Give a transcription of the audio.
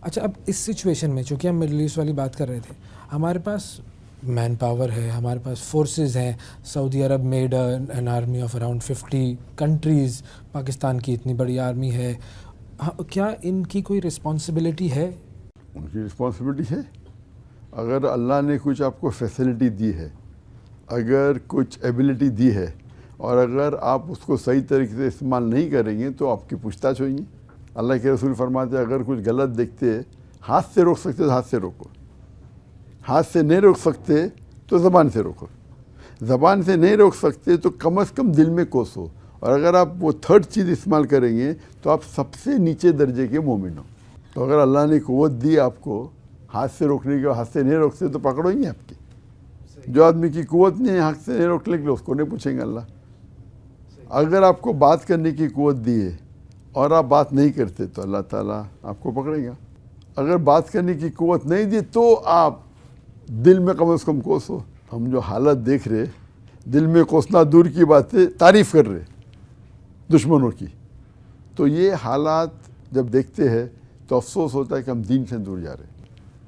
اچھا، اب اس سچویشن میں چونکہ ہم مڈل ایسٹ والی بات کر رہے تھے، ہمارے پاس مین پاور ہے، ہمارے پاس فورسز ہیں. سعودی عرب made an army of around 50 countries. Pakistan کی اتنی بڑی آرمی ہے. کیا ان کی کوئی رسپانسبلٹی ہے؟ ان کی رسپانسبلٹی ہے. اگر اللہ نے کچھ آپ کو فیسلٹی دی ہے، اگر کچھ ایبلٹی دی ہے، اور اگر آپ اس کو صحیح طریقے سے استعمال نہیں کریں گے تو آپ کی پوچھ تاچھ ہوئیں گی. اللہ کے رسول فرماتے ہیں اگر کچھ غلط دیکھتے ہاتھ سے روک سکتے تو ہاتھ سے روکو، ہاتھ سے نہیں روک سکتے تو زبان سے روکو، زبان سے نہیں روک سکتے تو کم از کم دل میں کوسو. اور اگر آپ وہ تھرڈ چیز استعمال کریں گے تو آپ سب سے نیچے درجے کے مومن ہو. تو اگر اللہ نے قوت دی آپ کو ہاتھ سے روکنے کی، ہاتھ سے نہیں روکتے تو پکڑو گے آپ کی. جو آدمی کی قوت نہیں ہے ہاتھ سے نہیں روکنے کے لیے، اس کو نہیں پوچھیں گے اللہ. اگر آپ کو بات کرنے کی قوت دی ہے اور آپ بات نہیں کرتے تو اللہ تعالیٰ آپ کو پکڑے گا. اگر بات کرنے کی قوت نہیں دی تو آپ دل میں کم از کم کوسو. ہم جو حالت دیکھ رہے، دل میں کوسنا دور کی بات ہے، تعریف کر رہے دشمنوں کی. تو یہ حالات جب دیکھتے ہیں تو افسوس ہوتا ہے کہ ہم دین سے دور جا رہے ہیں.